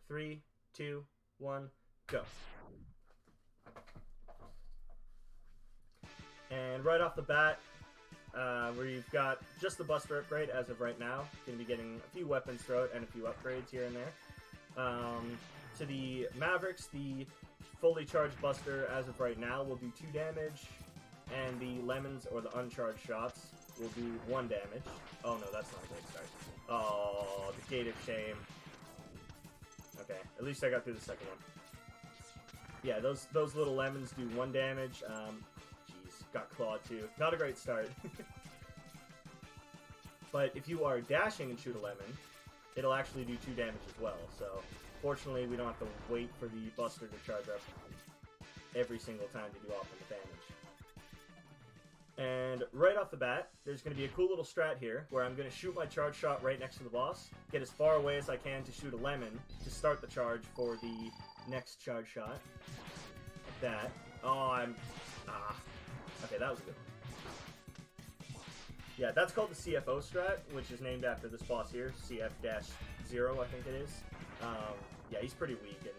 3, 2, 1, go. And right off the bat, we've got just the Buster upgrade as of right now. Going to be getting a few weapons throughout and a few upgrades here and there. To the Mavericks, the fully charged Buster as of right now will do 2 damage, and the Lemons, or the uncharged shots, will do 1 damage. Oh no, that's not a great start. Oh, the gate of shame. Okay, at least I got through the second one. Yeah, those little lemons do 1 damage. Jeez, got clawed too. Not a great start. But if you are dashing and shoot a lemon, it'll actually do 2 damage as well. So fortunately, we don't have to wait for the Buster to charge up every single time to do offensive damage. And right off the bat, there's going to be a cool little strat here, where I'm going to shoot my charge shot right next to the boss, get as far away as I can to shoot a lemon, to start the charge for the next charge shot. Like that. Oh, okay, that was good. Yeah, that's called the CFO strat, which is named after this boss here, CF-0, I think it is. Yeah, he's pretty weak, and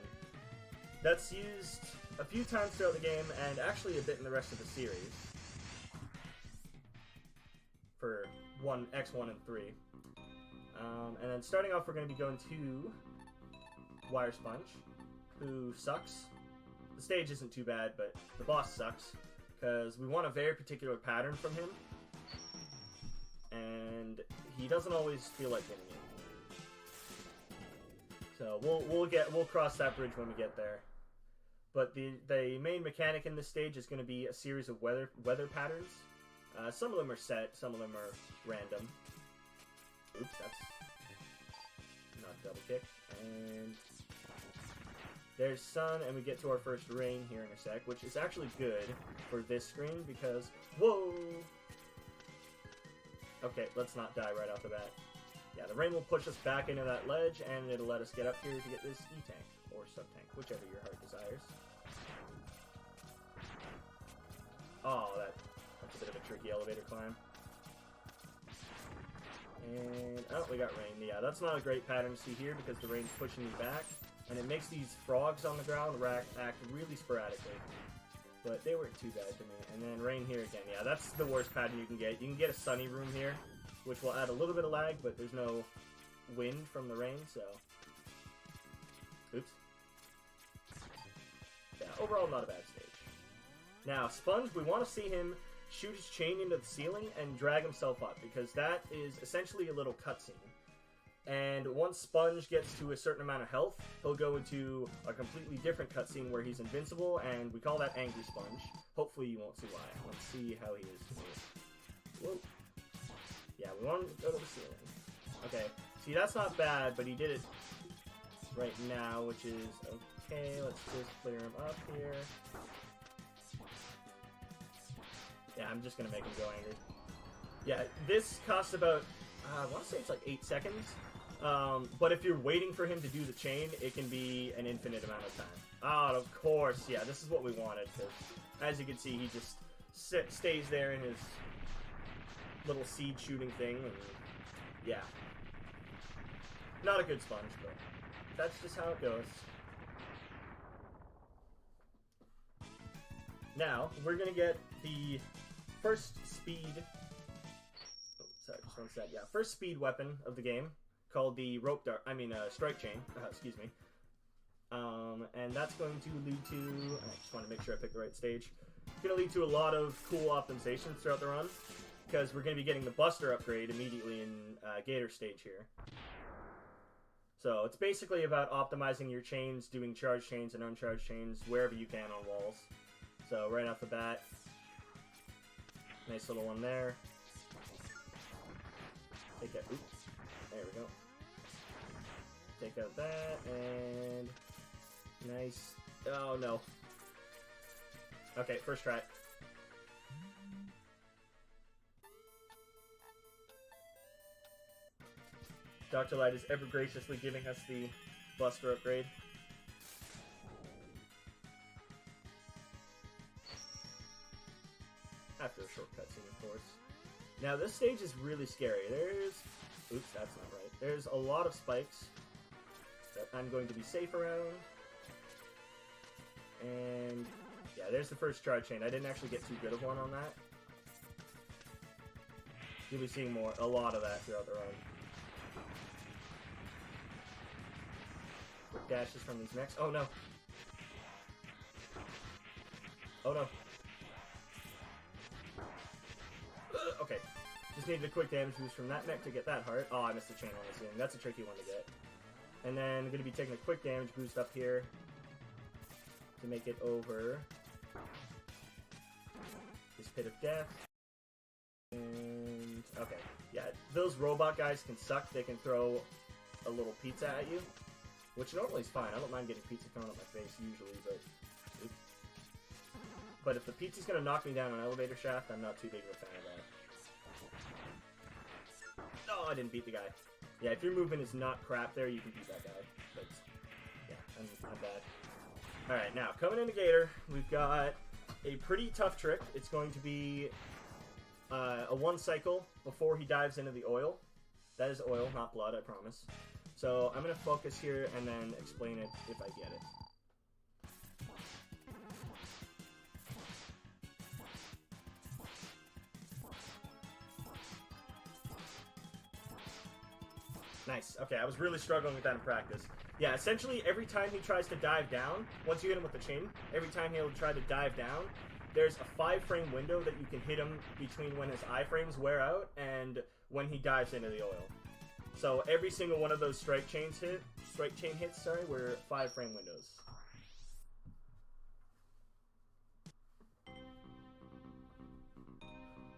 that's used a few times throughout the game, and actually a bit in the rest of the series. For X1 and 3. And then starting off, we're going to be going to Wire Sponge, who sucks. The stage isn't too bad, but the boss sucks, because we want a very particular pattern from him, and he doesn't always feel like getting it. So we'll cross that bridge when we get there. But the main mechanic in this stage is going to be a series of weather patterns. Some of them are set, some of them are random. Oops, that's not double kick. And there's sun, and we get to our first rain here in a sec, which is actually good for this screen because, whoa! Okay, let's not die right off the bat. Yeah, the rain will push us back into that ledge, and it'll let us get up here to get this E-tank, or sub-tank, whichever your heart desires. Oh, that's a bit of a tricky elevator climb. And, oh, we got rain. Yeah, that's not a great pattern to see here because the rain's pushing me back, and it makes these frogs on the ground act really sporadically. But they weren't too bad to me. And then rain here again. Yeah, that's the worst pattern you can get. You can get a sunny room here, which will add a little bit of lag, but there's no wind from the rain, so... Oops. Yeah, overall not a bad stage. Now, Sponge, we want to see him shoot his chain into the ceiling and drag himself up, because that is essentially a little cutscene. And once Sponge gets to a certain amount of health, he'll go into a completely different cutscene where he's invincible, and we call that Angry Sponge. Hopefully you won't see why. Let's see how he is today. Whoa. Yeah, we want him to go to the ceiling. Okay, see, that's not bad, but he did it right now, which is okay. Let's just clear him up here. Yeah, I'm just going to make him go angry. Yeah, this costs about, I want to say it's like 8 seconds. But if you're waiting for him to do the chain, it can be an infinite amount of time. Ah, of course, yeah, this is what we wanted. Because as you can see, he just stays there in his little seed shooting thing. And yeah. Not a good Sponge, but that's just how it goes. Now, we're going to get the first speed... Oh, sorry, just one sec. Yeah, first speed weapon of the game, called the strike chain. Excuse me. And that's going to lead to... I just want to make sure I pick the right stage. It's going to lead to a lot of cool optimizations throughout the run, because we're going to be getting the Buster upgrade immediately in Gator stage here. So it's basically about optimizing your chains, doing charge chains and uncharged chains wherever you can on walls. So right off the bat, nice little one there. Take that, oops, there we go. Take out that, and nice, oh no. Okay, first try. Dr. Light is ever graciously giving us the Buster upgrade. After a short cutscene, of course. Now, this stage is really scary. Oops, that's not right. There's a lot of spikes. that I'm going to be safe around. And yeah, there's the first charge chain. I didn't actually get too good of one on that. You'll be seeing a lot of that throughout the run. Quick dashes from these next. Oh no. Oh no. Okay. Just needed a quick damage boost from that mech to get that heart. Oh, I missed the chain on this thing. That's a tricky one to get. And then I'm going to be taking a quick damage boost up here to make it over this pit of death. And okay, yeah, those robot guys can suck. They can throw a little pizza at you, which normally is fine. I don't mind getting pizza thrown at my face usually, but if the pizza's gonna knock me down an elevator shaft, I'm not too big of a fan of that. No, I didn't beat the guy. Yeah, if your movement is not crap there, you can beat that guy. But yeah, I'm bad. Alright, now, coming into Gator, we've got a pretty tough trick. It's going to be a one cycle before he dives into the oil. That is oil, not blood, I promise. So I'm going to focus here and then explain it if I get it. Nice. Okay, I was really struggling with that in practice. Yeah, essentially every time he tries to dive down, once you hit him with the chain, every time he'll try to dive down, there's a 5-frame window that you can hit him between when his iframes wear out and when he dives into the oil. So every single one of those strike chain hits, were 5-frame windows.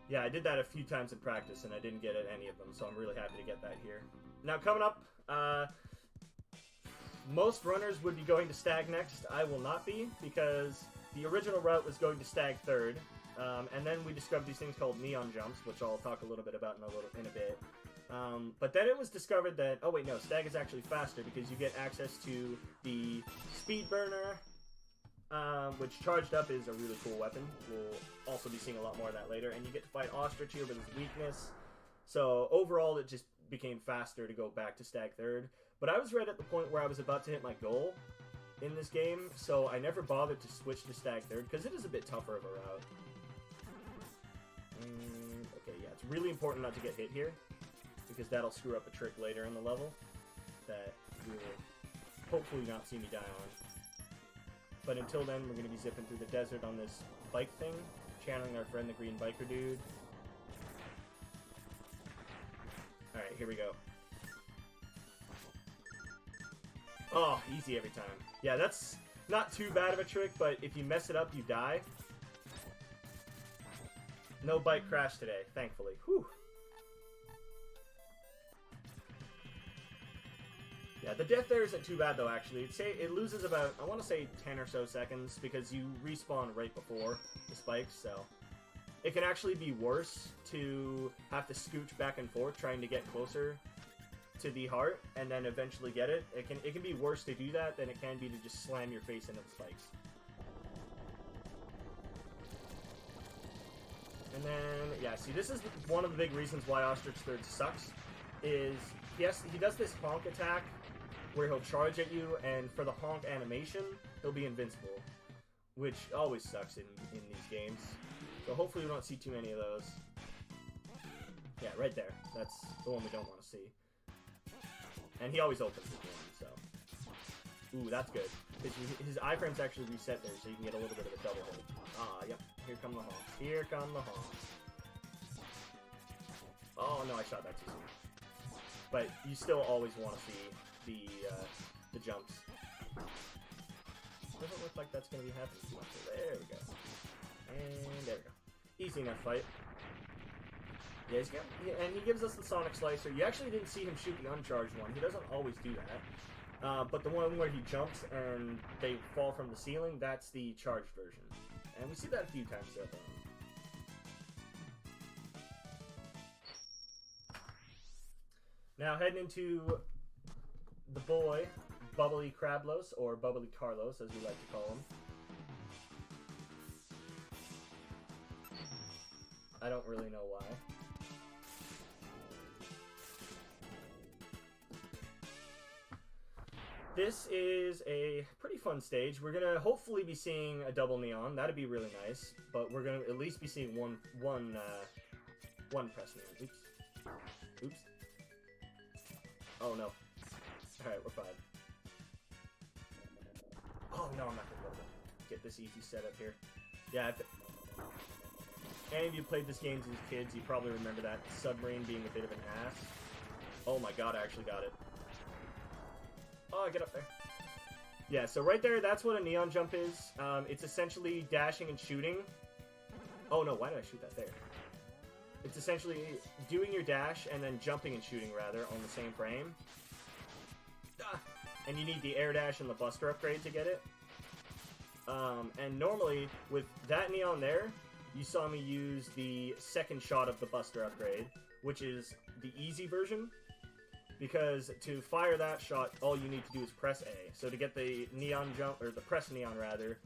Yeah, I did that a few times in practice and I didn't get at any of them, so I'm really happy to get that here. Now coming up, most runners would be going to Stag next. I will not be, because the original route was going to Stag third, and then we discovered these things called neon jumps, which I'll talk a little bit about in a bit. But then it was discovered that, oh wait, no, Stag is actually faster because you get access to the Speed Burner, which charged up is a really cool weapon. We'll also be seeing a lot more of that later, and you get to fight Ostrich here with his weakness. So overall, it just became faster to go back to Stag third. But I was right at the point where I was about to hit my goal in this game, so I never bothered to switch to Stag third, because it is a bit tougher of a route. Okay, yeah, it's really important not to get hit here, because that'll screw up a trick later in the level that you will hopefully not see me die on. But until then, we're going to be zipping through the desert on this bike thing, channeling our friend the green biker dude. Alright, here we go. Oh, easy every time. Yeah, that's not too bad of a trick, but if you mess it up, you die. No bike crash today, thankfully. Whew. Yeah, the death there isn't too bad, though, actually. It loses about, I want to say, 10 or so seconds, because you respawn right before the spikes, so... It can actually be worse to have to scooch back and forth trying to get closer to the heart and then eventually get it. It can be worse to do that than it can be to just slam your face into the spikes. And then, yeah, see, this is one of the big reasons why Ostrich Third sucks, is he does this honk attack where he'll charge at you, and for the honk animation, he'll be invincible, which always sucks in these games. So hopefully we don't see too many of those. Yeah, right there. That's the one we don't want to see. And he always opens the game, so... Ooh, that's good. His iframes actually reset there, so you can get a little bit of a double hit. Ah, yep. Here come the honks. Here come the honks. Oh, no, I shot that too soon. But you still always want to see the jumps. Doesn't look like that's going to be happening too much. There we go. And there we go. Easy enough fight. Yeah, and he gives us the Sonic Slicer. You actually didn't see him shoot the uncharged one. He doesn't always do that. But the one where he jumps and they fall from the ceiling, that's the charged version. And we see that a few times throughout the game. Now heading into the boy, Bubbly Crablos, or Bubbly Carlos, as we like to call him. I don't really know why. This is a pretty fun stage. We're gonna hopefully be seeing a double neon. That'd be really nice. But we're gonna at least be seeing one press neon. Oops. Oops. Oh no. Alright, we're fine. Oh no, I'm not gonna be able to get this easy setup here. Yeah, if any of you played this game as kids, you probably remember that submarine being a bit of an ass. Oh my god, I actually got it. Oh, get up there. Yeah, so right there, that's what a neon jump is. It's essentially dashing and shooting. Oh no, why did I shoot that there? It's essentially doing your dash and then jumping and shooting, rather, on the same frame. And you need the air dash and the buster upgrade to get it. And normally, with that neon there, you saw me use the second shot of the buster upgrade, which is the easy version. Because to fire that shot, all you need to do is press A. So to get the neon jump, or the press neon rather,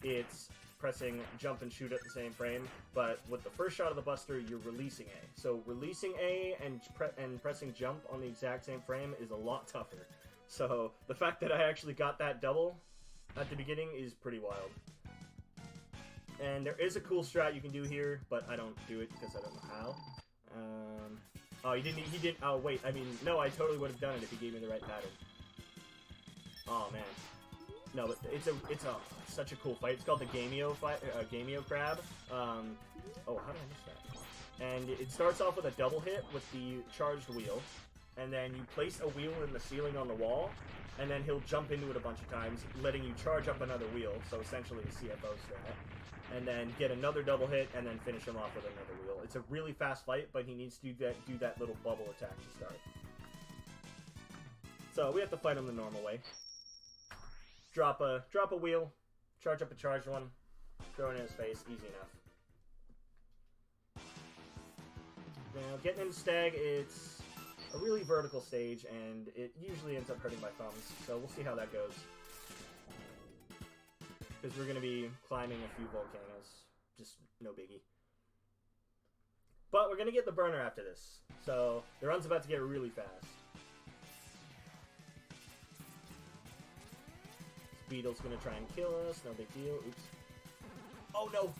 it's pressing jump and shoot at the same frame. But with the first shot of the buster, you're releasing A. So releasing A and pressing jump on the exact same frame is a lot tougher. So the fact that I actually got that double at the beginning is pretty wild. And there is a cool strat you can do here, but I don't do it because I don't know how. Oh, he didn't, oh wait, I mean, no, I totally would have done it if he gave me the right pattern. Oh man. No, but it's such a cool fight. It's called the Gameo fight, Gameo Crab. Oh, how did I miss that? And it starts off with a double hit with the charged wheel, and then you place a wheel in the ceiling on the wall, and then he'll jump into it a bunch of times, letting you charge up another wheel, so essentially a CFO strat. And then get another double hit, and then finish him off with another wheel. It's a really fast fight, but he needs to do that little bubble attack to start. So we have to fight him the normal way. Drop a wheel, charge up a charged one, throw it in his face, easy enough. Now getting into Stag, it's a really vertical stage, and it usually ends up hurting my thumbs. So we'll see how that goes. Because we're going to be climbing a few volcanoes. Just no biggie. But we're going to get the burner after this. So the run's about to get really fast. Beetle's going to try and kill us. No big deal. Oops. Oh no!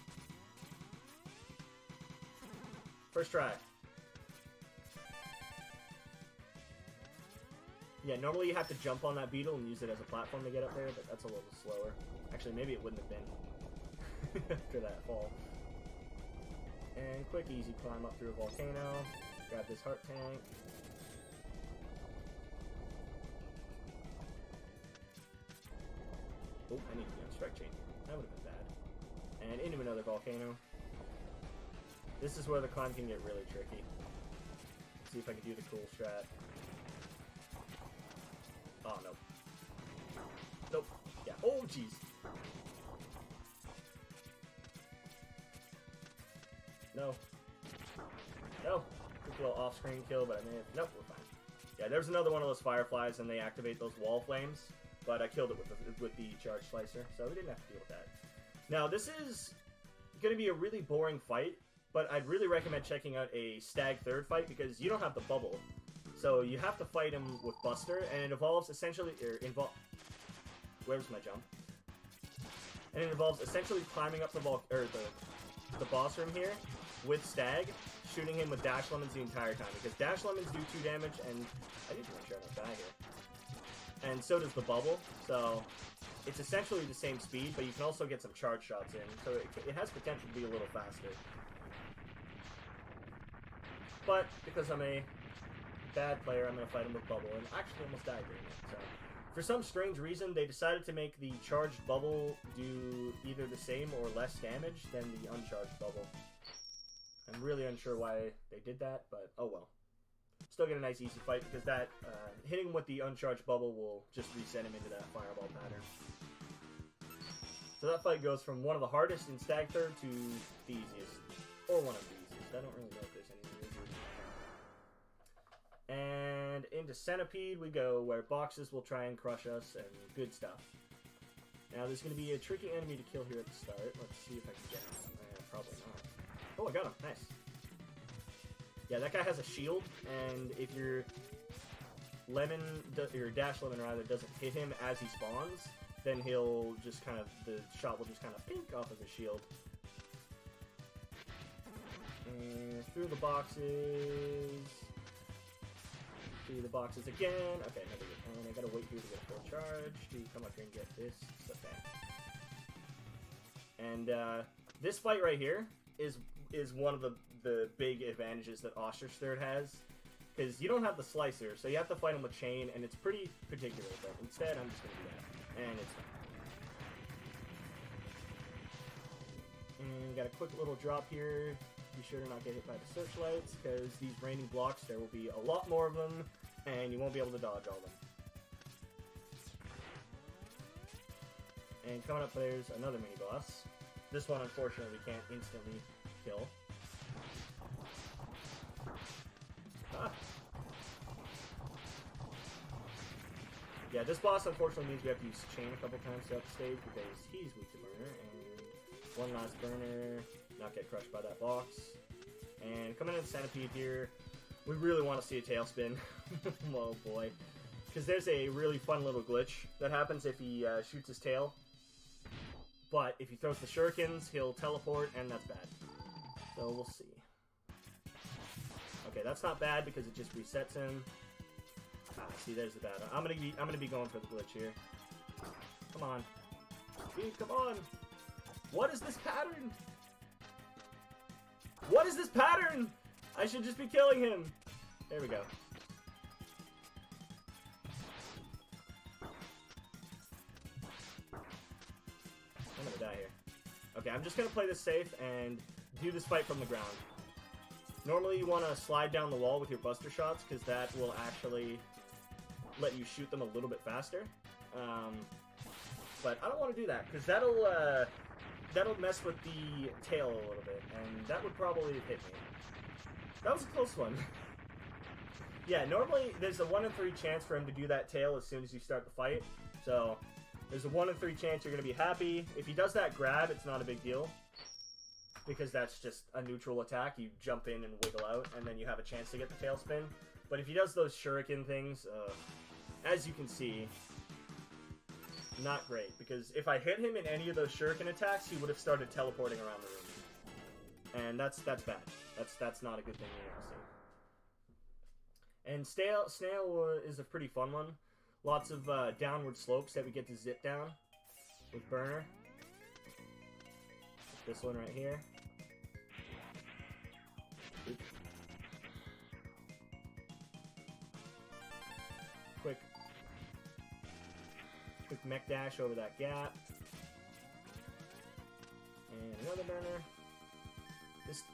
First try. Yeah, normally you have to jump on that beetle and use it as a platform to get up there, but that's a little slower. Actually, maybe it wouldn't have been after that fall. And quick, easy climb up through a volcano. Grab this heart tank. Oh, I need to be on strike chain. That would have been bad. And into another volcano. This is where the climb can get really tricky. Let's see if I can do the cool strat. Oh, no. Nope. Yeah. Oh, jeez. No. No. Quick little off-screen kill, but I may have... Nope, we're fine. Yeah, there's another one of those fireflies, and they activate those wall flames. But I killed it with the charge slicer, so we didn't have to deal with that. Now, this is going to be a really boring fight, but I'd really recommend checking out a Stag third fight, because you don't have the bubble. So you have to fight him with Buster, and it involves essentially... Where's my jump? And it involves essentially climbing up the boss room here with Stag, shooting him with Dash Lemons the entire time, because Dash Lemons do 2 damage, and I need to make sure I don't die here. And so does the bubble, so it's essentially the same speed, but you can also get some charge shots in, so it has potential to be a little faster. But because I'm a bad player, I'm going to fight him with bubble, and actually almost died doing it. So for some strange reason, they decided to make the charged bubble do either the same or less damage than the uncharged bubble. I'm really unsure why they did that, but oh well. Still get a nice easy fight, because that hitting with the uncharged bubble will just reset him into that fireball pattern. So that fight goes from one of the hardest in Stag Third to the easiest, or one of the easiest. I don't really know if there's any easier. And into Centipede we go, where boxes will try and crush us, and good stuff. Now there's going to be a tricky enemy to kill here at the start. Let's see if I can get him. Probably not. Oh, I got him. Nice. Yeah, that guy has a shield, and if you're Dash Lemon rather, doesn't hit him as he spawns, then he'll just kind of, the shot will just kind of pink off of his shield. And through the boxes. Through the boxes again. Okay, another good. And I gotta wait here to get full charge to come up here and get this stuff back. And this fight right here is one of the big advantages that Ostrich Third has. Because you don't have the slicer, so you have to fight him with chain, and it's pretty particular, but instead I'm just going to do that. And it's fine. And got a quick little drop here. Be sure to not get hit by the searchlights, because these raining blocks, there will be a lot more of them, and you won't be able to dodge all of them. And coming up there's another mini-boss. This one, unfortunately, we can't instantly kill. Ah. Yeah, this boss unfortunately means we have to use chain a couple times throughout the stage because he's weak to burner. And one last burner, not get crushed by that box. And coming in Centipede here, we really want to see a tailspin. Oh boy. Because there's a really fun little glitch that happens if he shoots his tail. But if he throws the shurikens, he'll teleport, and that's bad. So we'll see. Okay, that's not bad because it just resets him. Ah, see, there's the bad one. I'm gonna be going for the glitch here. Come on, Speed, come on! What is this pattern? What is this pattern? I should just be killing him. There we go. I'm gonna die here. Okay, I'm just gonna play this safe and do this fight from the ground. Normally you want to slide down the wall with your buster shots, because that will actually let you shoot them a little bit faster. But I don't want to do that, because that'll mess with the tail a little bit, and that would probably hit me. That was a close one. Yeah, normally there's a 1 in 3 chance for him to do that tail as soon as you start the fight. So there's a 1 in 3 chance you're going to be happy. If he does that grab, it's not a big deal, because that's just a neutral attack. You jump in and wiggle out, and then you have a chance to get the tailspin. But if he does those shuriken things, as you can see, not great. Because if I hit him in any of those shuriken attacks, he would have started teleporting around the room. And that's bad. That's not a good thing you want to see. And Snail is a pretty fun one. Lots of downward slopes that we get to zip down with Burner. This one right here. Oops. Quick mech dash over that gap. And another burner.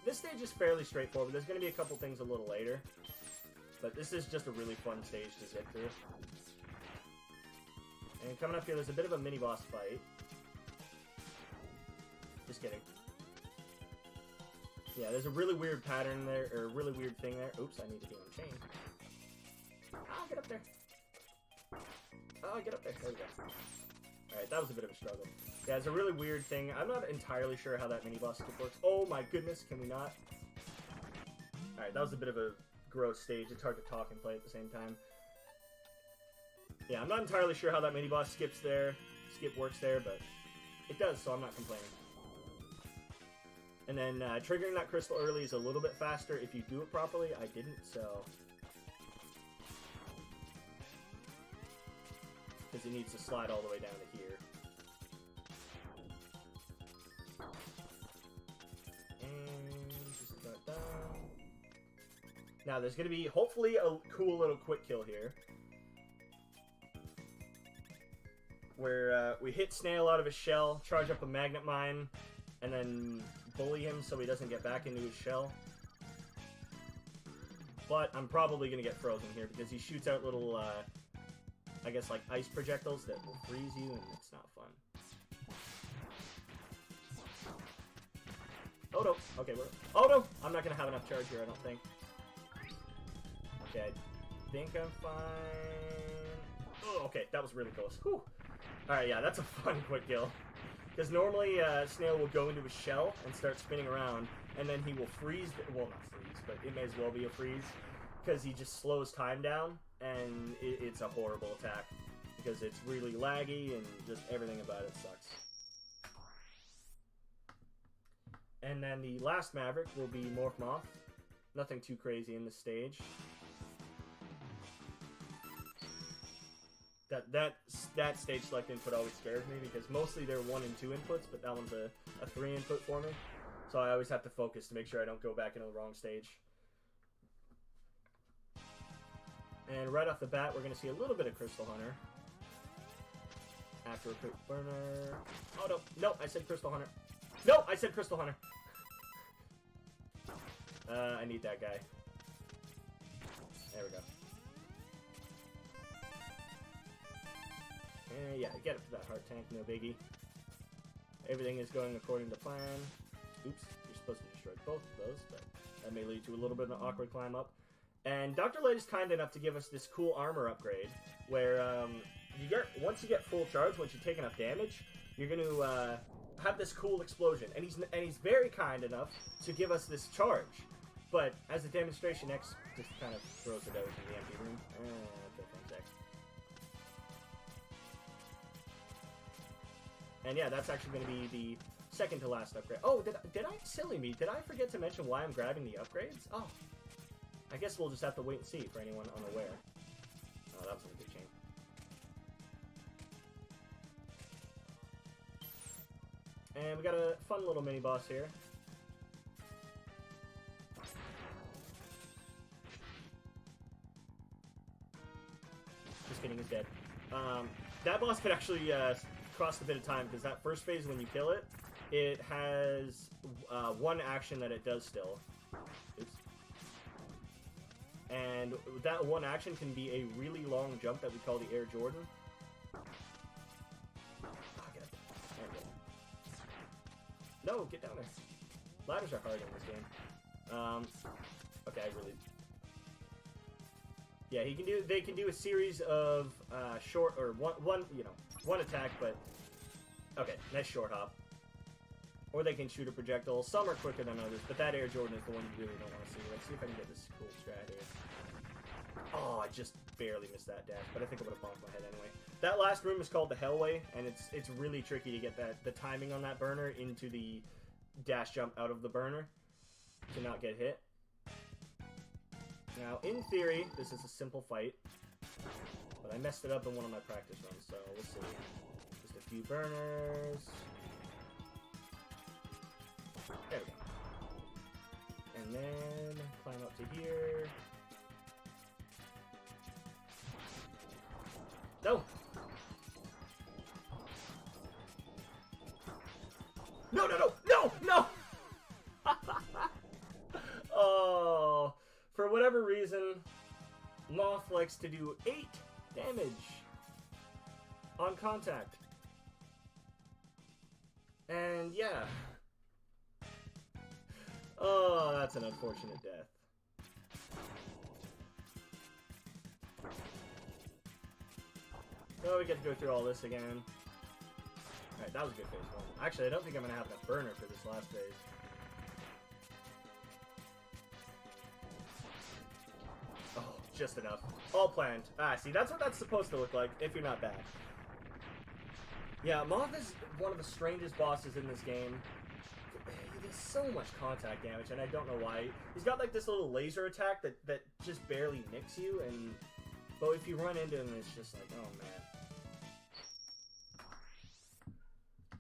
This stage is fairly straightforward. There's going to be a couple things a little later. But this is just a really fun stage to zip through. And coming up here, there's a bit of a mini-boss fight. Just kidding. Yeah, there's a really weird pattern there, or a really weird thing there. Oops, I need to be on chain. Ah, get up there. Oh, get up there. There we go. Alright, that was a bit of a struggle. Yeah, it's a really weird thing. I'm not entirely sure how that mini-boss skip works. Oh my goodness, can we not? Alright, that was a bit of a gross stage. It's hard to talk and play at the same time. Yeah, I'm not entirely sure how that mini-boss skip works there, but it does, so I'm not complaining. And then triggering that crystal early is a little bit faster if you do it properly. I didn't, so... because it needs to slide all the way down to here. And just about down. Now there's going to be, hopefully, a cool little quick kill here. Where we hit Snail out of his shell, charge up a magnet mine, and then bully him so he doesn't get back into his shell. But I'm probably going to get frozen here because he shoots out little, I guess, like ice projectiles that will freeze you, and it's not fun. Oh no! Okay, oh no! I'm not going to have enough charge here, I don't think. Okay, I think I'm fine. Oh, okay, that was really close. Whew. Alright, yeah, that's a fun quick kill. Because normally, Snail will go into his shell and start spinning around, and then he will freeze, well, not freeze, but it may as well be a freeze, because he just slows time down, and it's a horrible attack because it's really laggy and just everything about it sucks. And then the last Maverick will be Morph Moth. Nothing too crazy in this stage. That stage select input always scares me because mostly they're 1 and 2 inputs, but that one's a 3 input for me. So I always have to focus to make sure I don't go back into the wrong stage. And right off the bat, we're going to see a little bit of Crystal Hunter. After a quick burner. Oh, no. No, I said Crystal Hunter. No, I said Crystal Hunter. I need that guy. There we go. And yeah, get up to that heart tank, no biggie. Everything is going according to plan. Oops, you're supposed to destroy both of those, but that may lead to a little bit of an awkward climb up. And Dr. Light is kind enough to give us this cool armor upgrade, where once you get full charge, once you take enough damage, you're going to have this cool explosion. And he's very kind enough to give us this charge. But as a demonstration, X just kind of throws it out in the empty room. Okay, thanks, X. And yeah, that's actually going to be the second to last upgrade. Oh, did I, silly me, did I forget to mention why I'm grabbing the upgrades? Oh, I guess we'll just have to wait and see for anyone unaware. Oh, that was a good chain. And we got a fun little mini boss here. Just kidding, he's dead. That boss could actually cost a bit of time because that first phase, when you kill it, it has one action that it does still. Oops. And that one action can be a really long jump that we call the Air Jordan. Oh, get up there. There we go. No, get down there. Ladders are hard in this game. Okay, I really... Yeah, they can do a series of short, or one attack, but... Okay, nice short hop. Or they can shoot a projectile. Some are quicker than others, but that Air Jordan is the one you really don't want to see. Let's see if I can get this cool strat here. Oh, I just barely missed that dash, but I think I would have bonked my head anyway. That last room is called the Hellway, and it's really tricky to get the timing on that burner into the dash jump out of the burner to not get hit. Now, in theory, this is a simple fight, but I messed it up in one of my practice runs, so we'll see. Just a few burners. There we go. And then climb up to here. No! No, no, no! No! No! Oh, for whatever reason, Moth likes to do 8 damage on contact. And yeah. Oh, that's an unfortunate death. Oh, we get to go through all this again. Alright, that was a good phase 1. Actually, I don't think I'm going to have enough burner for this last phase. Oh, just enough. All planned. Ah, see, that's what that's supposed to look like, if you're not bad. Yeah, Moth is one of the strangest bosses in this game. He does so much contact damage, and I don't know why. He's got, like, this little laser attack that just barely nicks you, and... But if you run into him, it's just like, oh, man.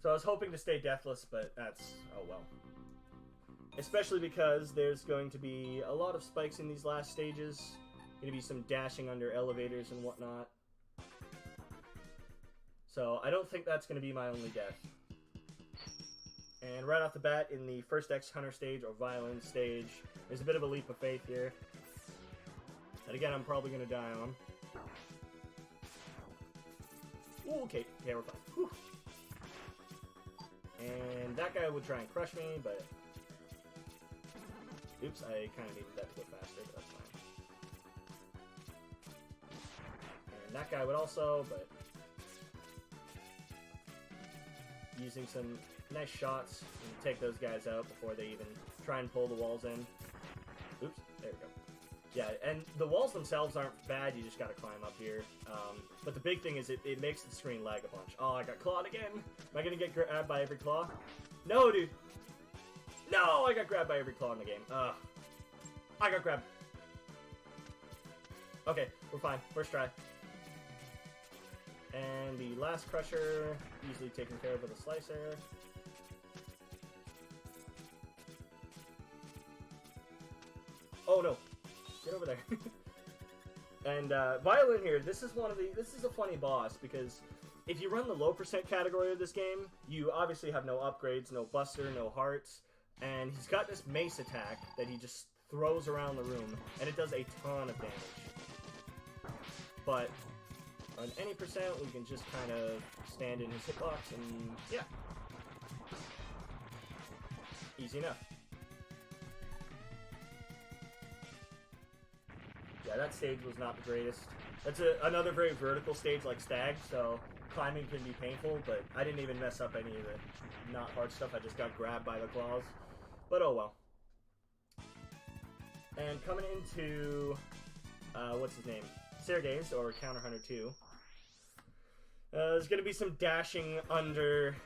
So I was hoping to stay deathless, but that's... oh, well. Especially because there's going to be a lot of spikes in these last stages. Going to be some dashing under elevators and whatnot. So I don't think that's going to be my only death. And right off the bat, in the first X Hunter stage, or Violin stage, there's a bit of a leap of faith here. And again, I'm probably going to die on. Ooh, okay. Yeah, we're fine. Whew. And that guy would try and crush me, but... Oops, I kind of needed that to go faster, but that's fine. And that guy would also, but... Using some nice shots and take those guys out before they even try and pull the walls in. Oops, there we go. Yeah, and the walls themselves aren't bad, you just gotta climb up here. But the big thing is it makes the screen lag a bunch. Oh, I got clawed again! Am I gonna get grabbed by every claw? No, dude! No, I got grabbed by every claw in the game. I got grabbed. Okay, we're fine. First try. And the last crusher, easily taken care of with a slicer. Oh no! Get over there. And Violin here, this is a funny boss because if you run the low percent category of this game, you obviously have no upgrades, no buster, no hearts, and he's got this mace attack that he just throws around the room, and it does a ton of damage. But on any percent, we can just kind of stand in his hitbox and yeah. Easy enough. Yeah, that stage was not the greatest. That's another very vertical stage like Stag, so climbing can be painful, but I didn't even mess up any of the not hard stuff. I just got grabbed by the claws. But oh well. And coming into, what's his name? Sergei's, or Counter Hunter 2. There's going to be some dashing under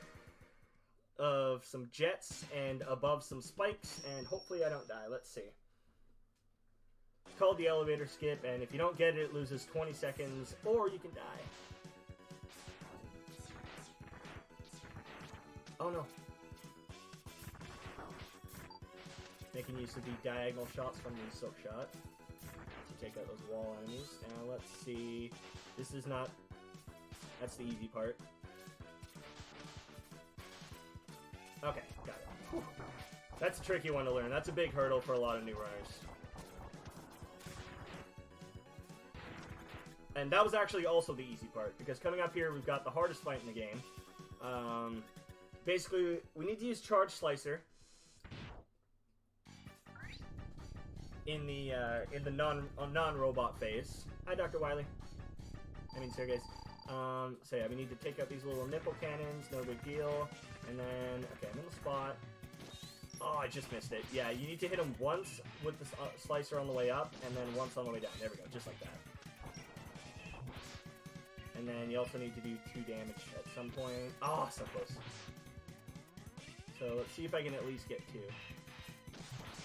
of some jets and above some spikes, and hopefully I don't die. Let's see. It's called the elevator skip, and if you don't get it, it loses 20 seconds, or you can die. Oh no. Making use of the diagonal shots from the silk shot to take out those wall enemies. Now let's see. This is not... That's the easy part. Okay, got it. Whew. That's a tricky one to learn. That's a big hurdle for a lot of new runners. And that was actually also the easy part, because coming up here, we've got the hardest fight in the game. Basically, we need to use Charge Slicer in the non-robot phase. Hi, Dr. Wiley. I mean, Sergei's. So yeah, we need to take out these little nipple cannons, no big deal. And then, okay, I'm in the spot. Oh, I just missed it. Yeah, you need to hit him once with the slicer on the way up, and then once on the way down. There we go, just like that. And then you also need to do 2 damage at some point. Oh, so close. So let's see if I can at least get 2.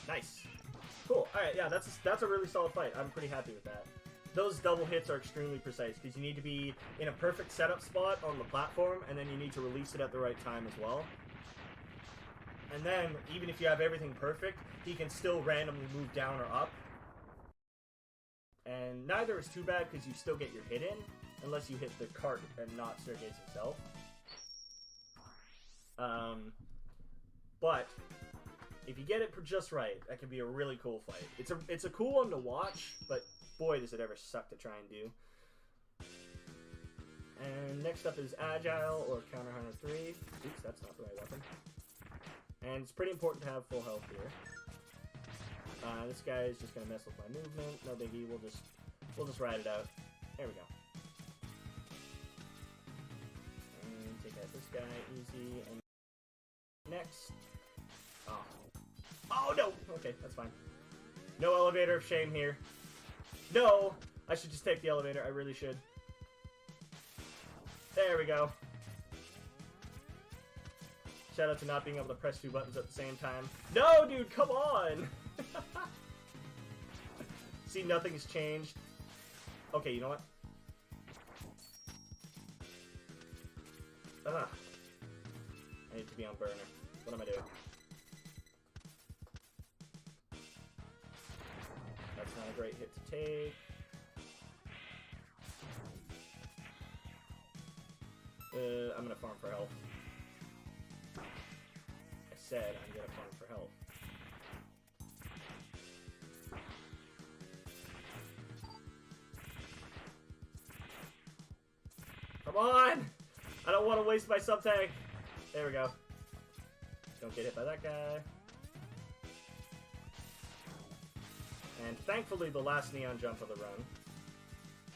Nice. Cool. Alright, yeah, that's a really solid fight. I'm pretty happy with that. Those double hits are extremely precise, because you need to be in a perfect setup spot on the platform, and then you need to release it at the right time as well. And then, even if you have everything perfect, he can still randomly move down or up. And neither is too bad, because you still get your hit in, unless you hit the cart and not Sergei's himself. But if you get it just right, that can be a really cool fight. It's a cool one to watch, but boy, does it ever suck to try and do. And next up is Agile, or Counter Hunter 3. Oops, that's not the right weapon. And it's pretty important to have full health here. This guy is just gonna mess with my movement. No biggie. We'll just ride it out. There we go. And take out this guy easy. And next. Oh no. Okay, that's fine. No elevator of shame here. No! I should just take the elevator. I really should. There we go. Shout out to not being able to press 2 buttons at the same time. No, dude, come on! See, nothing's changed. Okay, you know what? Ugh. I need to be on burner. What am I doing? That's not a great hit to take. I'm gonna farm for health. I said I'm gonna farm for health. Come on! I don't want to waste my sub-tank. There we go. Don't get hit by that guy. And thankfully, the last neon jump of the run.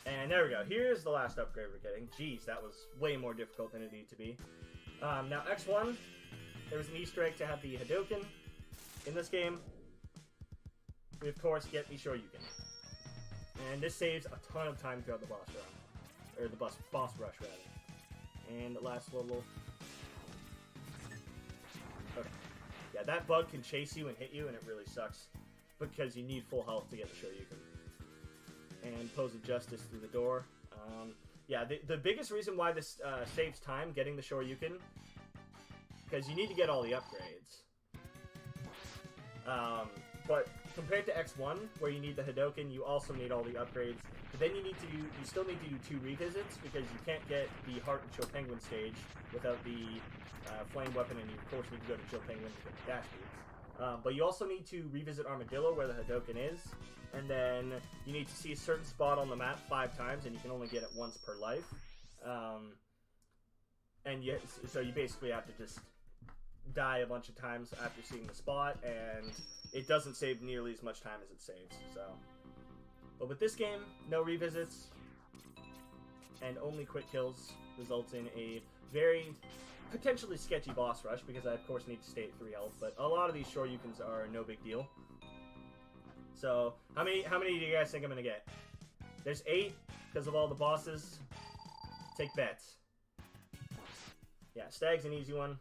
And there we go. Here's the last upgrade we're getting. Jeez, that was way more difficult than it needed to be. Now, X1, there was an Easter egg to have the Hadouken in this game. We, of course, get the Shoryuken. And this saves a ton of time throughout the boss run. Or the boss rush, rather. And the last level. Okay. Yeah, that bug can chase you and hit you, and it really sucks. Because you need full health to get the Shoryuken. And Pose of Justice through the door. Yeah, the biggest reason why this saves time getting the Shoryuken, because you need to get all the upgrades. But compared to X1, where you need the Hadoken, you also need all the upgrades. But then you still need to do 2 revisits, because you can't get the Heart and Chill Penguin stage without the Flame Weapon, and you of course need to go to Chill Penguin to get the dash beads. But you also need to revisit Armadillo, where the Hadoken is, and then you need to see a certain spot on the map 5 times, and you can only get it once per life. So you basically have to just die a bunch of times after seeing the spot, and it doesn't save nearly as much time as it saves. So, but with this game, no revisits and only quick kills results in a very potentially sketchy boss rush, because I of course need to stay at 3 health, but a lot of these Shoryukens are no big deal. So, how many do you guys think I'm gonna get? There's 8 because of all the bosses. Take bets. Yeah, Stag's an easy one.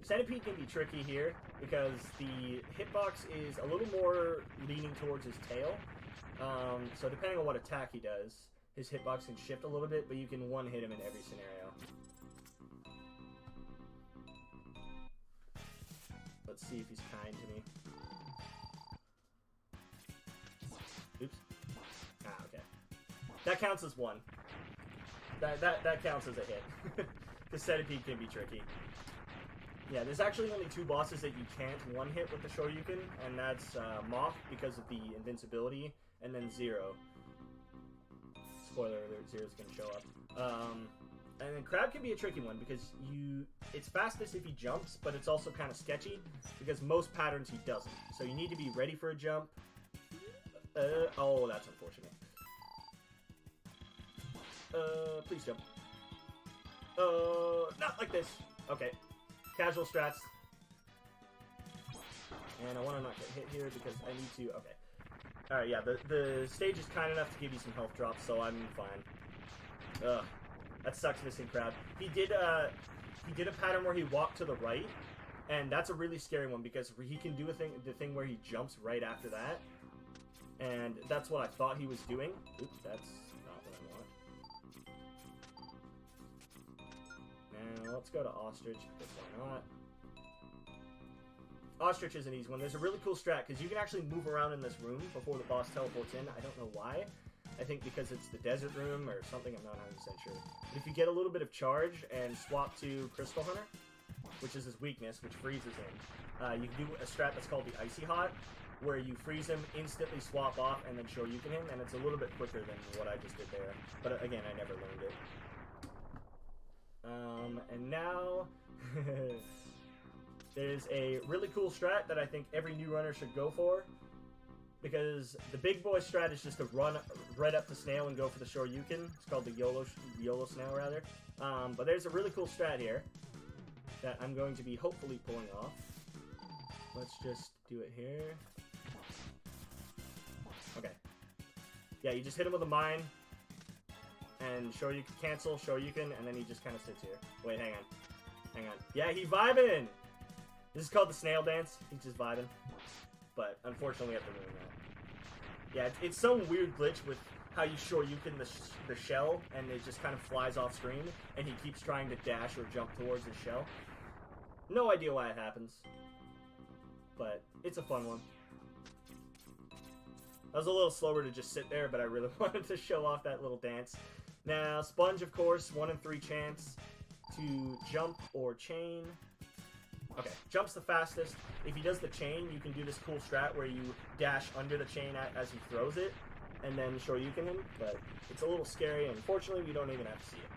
Centipede can be tricky here because the hitbox is a little more leaning towards his tail. So depending on what attack he does, his hitbox can shift a little bit, but you can one-hit him in every scenario. Let's see if he's kind to me. Oops. Ah, okay. That counts as 1. That counts as a hit. The Centipede can be tricky. Yeah, there's actually only 2 bosses that you can't one-hit with the Shoryuken, and that's Moth because of the invincibility, and then Zero. Spoiler alert, Zero's gonna show up. And then Crab can be a tricky one because it's fastest if he jumps, but it's also kind of sketchy because most patterns he doesn't. So you need to be ready for a jump. Oh, that's unfortunate. Please jump. Not like this. Okay. Casual strats. And I want to not get hit here because I need to... Okay. Alright, yeah, the stage is kind enough to give you some health drops, so I'm fine. Ugh. That sucks missing Crab. He did a pattern where he walked to the right, and that's a really scary one because he can do the thing where he jumps right after that. And that's what I thought he was doing. Oops, that's not what I want. Now, let's go to Ostrich, because why not? Ostrich is an easy one. There's a really cool strat, because you can actually move around in this room before the boss teleports in. I don't know why. I think because it's the desert room or something, I'm not 100% sure. But if you get a little bit of charge and swap to Crystal Hunter, which is his weakness, which freezes him, you can do a strat that's called the Icy Hot, where you freeze him, instantly swap off, and then Shoryuken him, and it's a little bit quicker than what I just did there. But again, I never learned it. And now... There's a really cool strat that I think every new runner should go for, because the big boy strat is just to run right up to Snail and go for the Shoryuken. It's called the YOLO Snail, rather. But there's a really cool strat here that I'm going to be hopefully pulling off. Let's just do it here. Okay. Yeah, you just hit him with a mine, and Shoryuken cancel, Shoryuken, and then he just kind of sits here. Wait, hang on. Hang on. Yeah, he vibing! This is called the snail dance. He's just vibing. But unfortunately, we have to ruin that. Yeah, it's some weird glitch with how you Shoryuken the shell, and it just kind of flies off screen, and he keeps trying to dash or jump towards his shell. No idea why it happens. But it's a fun one. I was a little slower to just sit there, but I really wanted to show off that little dance. Now, Sponge, of course, 1 in 3 chance to jump or chain. Okay, jump's the fastest. If he does the chain, you can do this cool strat where you dash under the chain as he throws it, and then Shoryuken him, but it's a little scary, and unfortunately, we don't even have to see it.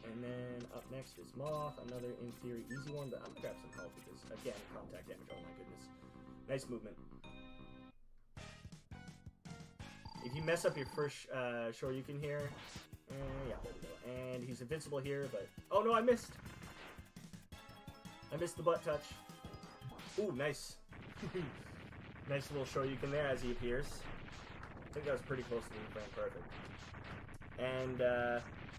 And then up next is Moth, another, in theory, easy one, but I'm gonna grab some health because, again, contact damage, oh my goodness. Nice movement. If you mess up your first Shoryuken here, yeah, there we go. And he's invincible here, but... Oh no, I missed! I missed the butt touch. Ooh, nice. Nice little Shoryuken there as he appears. I think that was pretty close to being frame perfect. And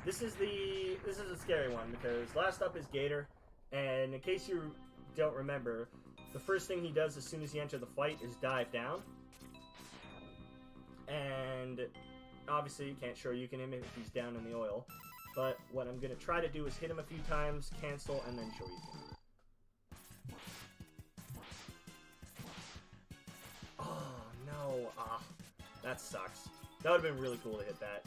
this is a scary one because last up is Gator, and in case you don't remember, the first thing he does as soon as he enters the fight is dive down. And obviously you can't Shoryuken him if he's down in the oil. But what I'm going to try to do is hit him a few times, cancel, and then Shoryuken. Oh, no. Ah, that sucks. That would have been really cool to hit that.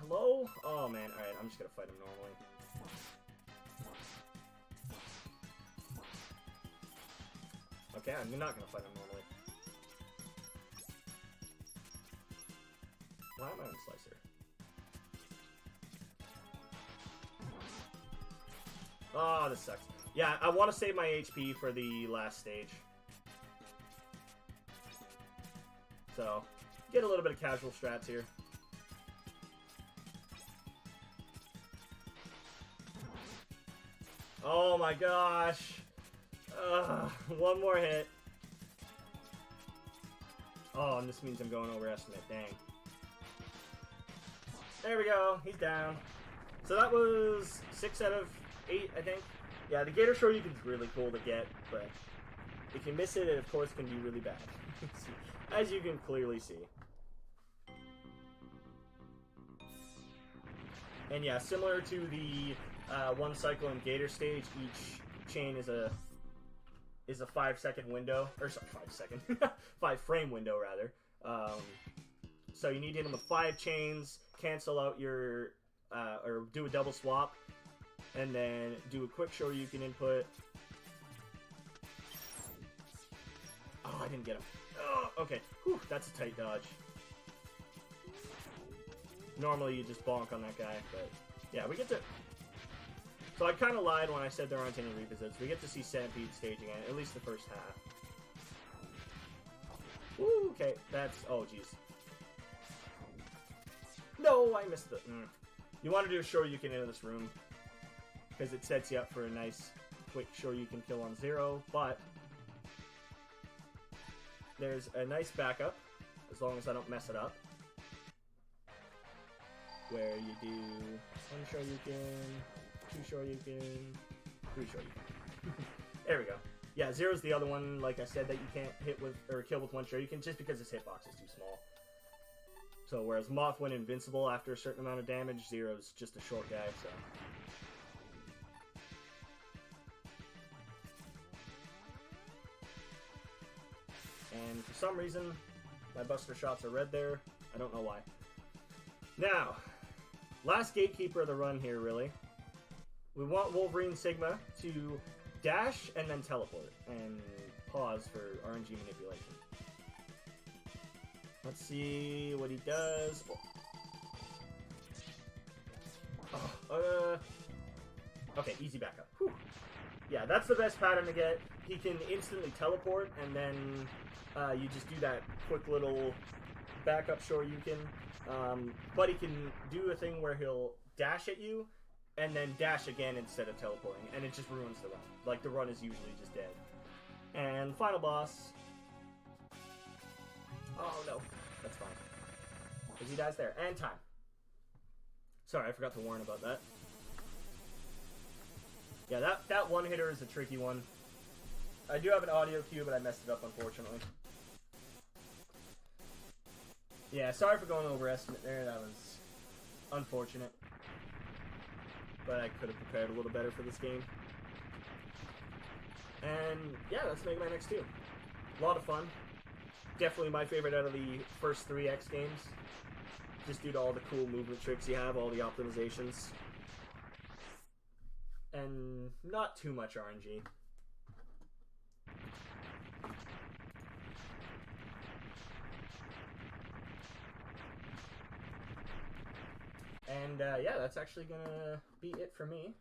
Hello? Oh, man. Alright, I'm just going to fight him normally. Okay, I'm not going to fight him normally. Why am I on Slicer? Oh, this sucks. Yeah, I want to save my HP for the last stage. So, get a little bit of casual strats here. Oh my gosh. One more hit. Oh, and this means I'm going overestimate. Dang. There we go. He's down. So that was 6 out of 8, I think. Yeah, the Gator Shoryuken is really cool to get, but if you miss it, it of course can be really bad. As you can clearly see. And yeah, similar to the one cycle and Gator stage, each chain is a 5-second window, or sorry, 5 second, 5 frame window rather. So you need to hit them with 5 chains, cancel out your, or do a double swap, and then do a quick Shoryuken input. Oh, I didn't get him. Oh, okay, whew, that's a tight dodge. Normally you just bonk on that guy, but yeah, we get to... So I kind of lied when I said there aren't any revisits. We get to see Stampede staging at least the first half. Woo, okay, that's... Oh, jeez. No, I missed it. You want to do a Shoryuken into this room, because it sets you up for a nice, quick Shoryuken kill on 0, but there's a nice backup, as long as I don't mess it up, where you do 1 Shoryuken, 2 Shoryuken, 3 Shoryuken. There we go. Yeah, 0's the other one, like I said, that you can't hit with, or kill with 1 Shoryuken, just because his hitbox is too small. So, whereas Moth went invincible after a certain amount of damage, 0's just a short guy, so... And for some reason, my Buster Shots are red there. I don't know why. Now, last gatekeeper of the run here, really. We want Wolverine Sigma to dash and then teleport, and pause for RNG manipulation. Let's see what he does. Okay, easy backup. Whew. Yeah, that's the best pattern to get. He can instantly teleport, and then you just do that quick little backup Shoryuken. But he can do a thing where he'll dash at you, and then dash again instead of teleporting, and it just ruins the run. Like, the run is usually just dead. And final boss. Oh, no. That's fine. Because he dies there. And time. Sorry, I forgot to warn about that. Yeah, that one-hitter is a tricky one. I do have an audio cue, but I messed it up, unfortunately. Yeah, sorry for going overestimate there. That was unfortunate. But I could have prepared a little better for this game. And yeah, that's Mega Man X2. A lot of fun. Definitely my favorite out of the first 3 X games. Just due to all the cool movement tricks you have, all the optimizations. And not too much RNG. And yeah, that's actually gonna be it for me.